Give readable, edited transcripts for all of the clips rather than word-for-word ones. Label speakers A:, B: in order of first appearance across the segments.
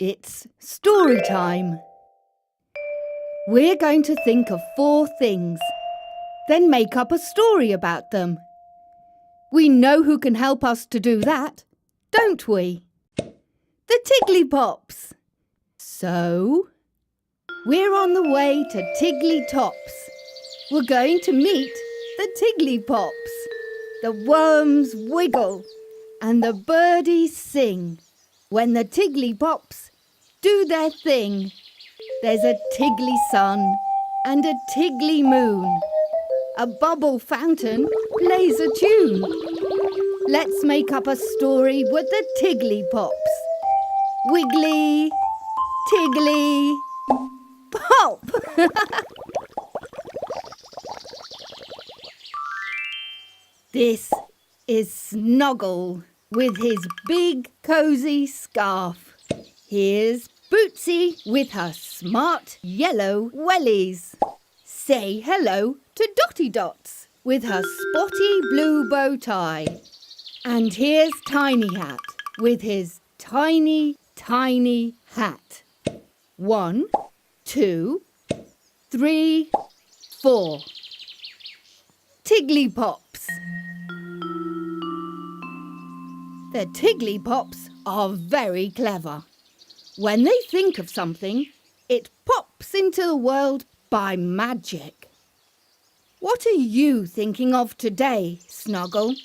A: It's story time. We're going to think of 4 things, then make up a story about them. We know who can help us to do that, don't we? The Tigglypops. So, we're on the way to Tigglytops. We're going to meet the Tigglypops. The worms wiggle and the birdies sing. When the Tigglypops do their thing, there's a Tiggly sun and a Tiggly moon. A bubble fountain plays a tune. Let's make up a story with the Tigglypops. Wiggly, Tiggly, pop! This is Snuggle with his big cosy scarf. Here's Bootsy with her smart yellow wellies. Say hello to Dotty Dots with her spotty blue bow tie. And here's Tiny Hat with his tiny, tiny hat. 1, 2, 3, 4. Tigglypops. The Tigglypops are very clever. When they think of something, it pops into the world by magic. What are you thinking of today, Snuggle?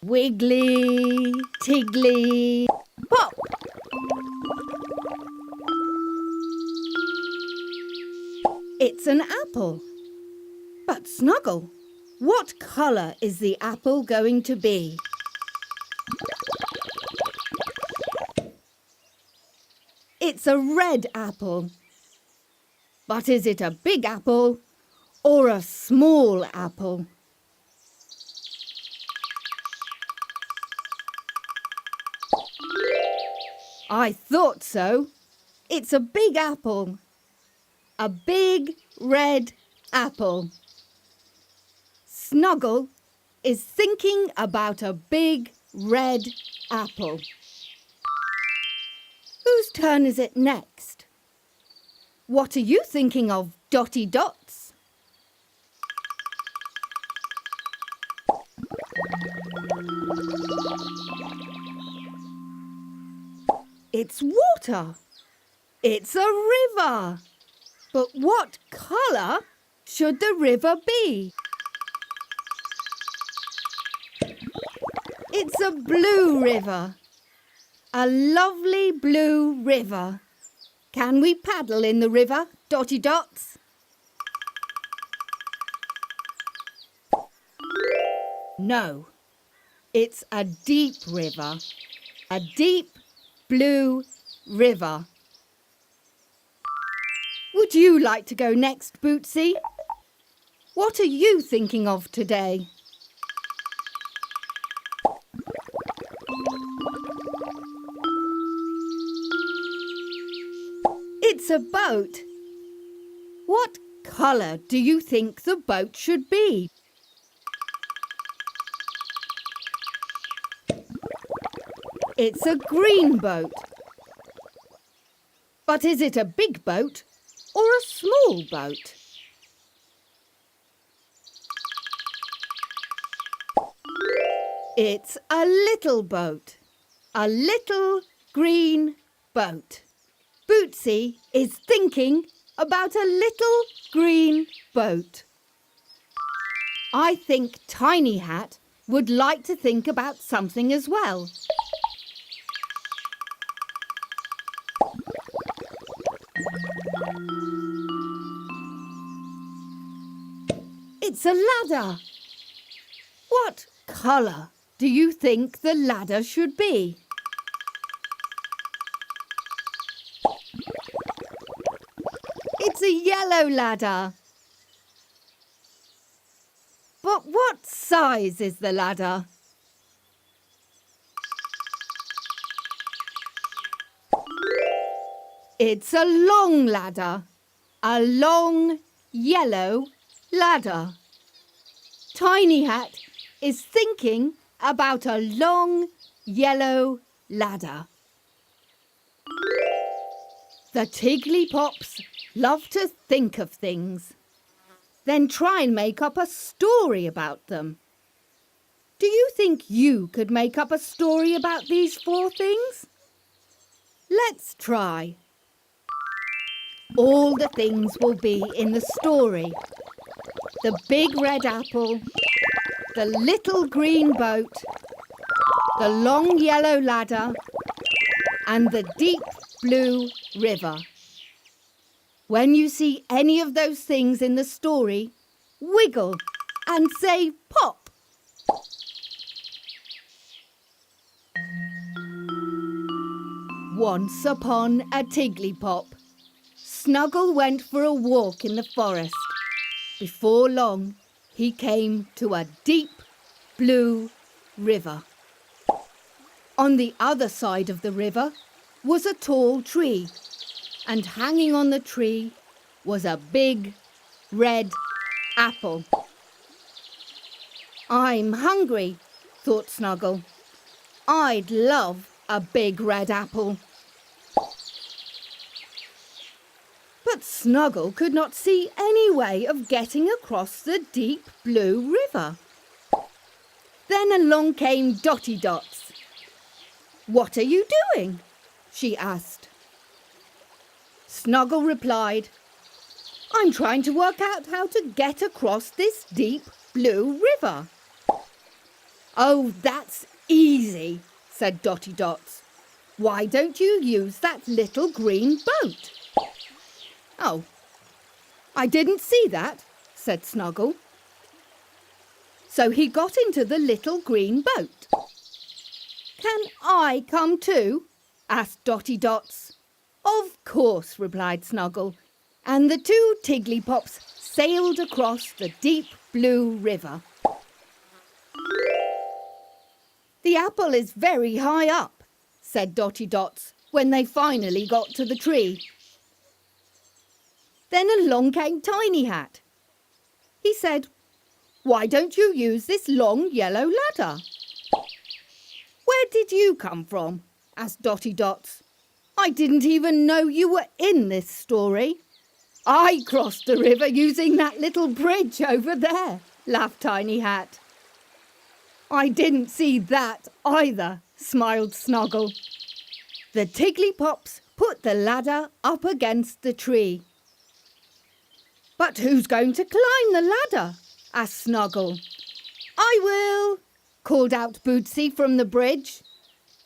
A: Wiggly, Tiggly, pop! It's an apple. But Snuggle, what colour is the apple going to be? It's a red apple. But is it a big apple or a small apple? I thought so. It's a big apple. A big red apple. Snuggle is thinking about a big red apple. Whose turn is it next? What are you thinking of, Dotty Dots? It's water. It's a river. But what colour should the river be? It's a blue river. A lovely blue river. Can we paddle in the river, Dotty Dots? No, it's a deep river. A deep blue river. Would you like to go next, Bootsy? What are you thinking of today? It's a boat. What colour do you think the boat should be? It's a green boat. But is it a big boat or a small boat? It's a little boat. A little green boat. Bootsy is thinking about a little green boat. I think Tiny Hat would like to think about something as well. It's a ladder. What colour do you think the ladder should be? It's a yellow ladder. But what size is the ladder? It's a long ladder. A long yellow ladder. Tiny Hat is thinking about a long yellow ladder. The Tigglypops love to think of things, then try and make up a story about them. Do you think you could make up a story about these 4 things? Let's try. All the things will be in the story. The big red apple, the little green boat, the long yellow ladder, and the deep blue river. When you see any of those things in the story, wiggle and say pop. Once upon a Tigglypop, Snuggle went for a walk in the forest. Before long, he came to a deep blue river. On the other side of the river was a tall tree, and hanging on the tree was a big red apple. I'm hungry, thought Snuggle. I'd love a big red apple. But Snuggle could not see any way of getting across the deep blue river. Then along came Dotty Dots. "What are you doing?" she asked. Snuggle replied, "I'm trying to work out how to get across this deep blue river." "Oh, that's easy," said Dotty Dots. "Why don't you use that little green boat?" "Oh, I didn't see that," said Snuggle. So he got into the little green boat. "Can I come too?" asked Dotty Dots. "Of course," replied Snuggle, and the 2 Tigglypops sailed across the deep blue river. "The apple is very high up," said Dotty Dots when they finally got to the tree. Then along came Tiny Hat. He said, "Why don't you use this long yellow ladder?" "Where did you come from?" asked Dotty Dots. "I didn't even know you were in this story." "I crossed the river using that little bridge over there," laughed Tiny Hat. "I didn't see that either," smiled Snuggle. The Tigglypops put the ladder up against the tree. "But who's going to climb the ladder?" asked Snuggle. "I will," called out Bootsy from the bridge.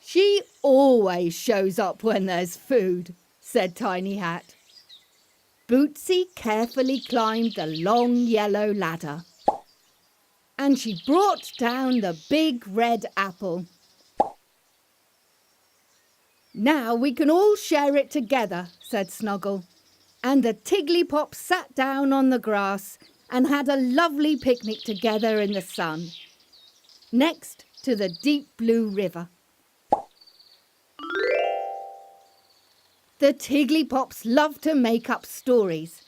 A: "She always shows up when there's food," said Tiny Hat. Bootsy carefully climbed the long yellow ladder, and she brought down the big red apple. "Now we can all share it together," said Snuggle, and the Tigglypops sat down on the grass and had a lovely picnic together in the sun, next to the deep blue river. The Tigglypops love to make up stories,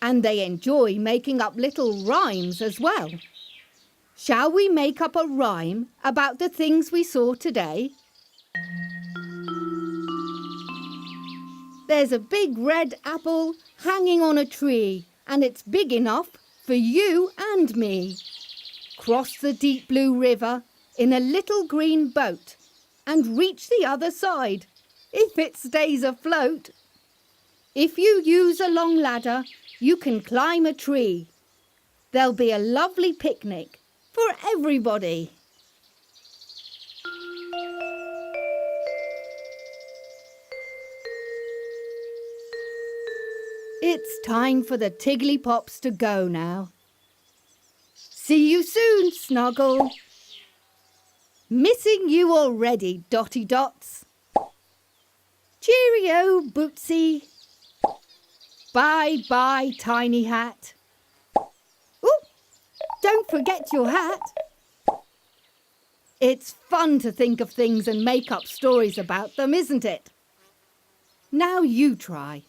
A: and they enjoy making up little rhymes as well. Shall we make up a rhyme about the things we saw today? There's a big red apple hanging on a tree, and it's big enough for you and me. Cross the deep blue river in a little green boat and reach the other side, if it stays afloat. If you use a long ladder, you can climb a tree. There'll be a lovely picnic for everybody. It's time for the Tigglypops to go now. See you soon, Snuggle. Missing you already, Dotty Dots. Cheerio, Bootsy. Bye-bye, Tiny Hat. Ooh, don't forget your hat. It's fun to think of things and make up stories about them, isn't it? Now you try.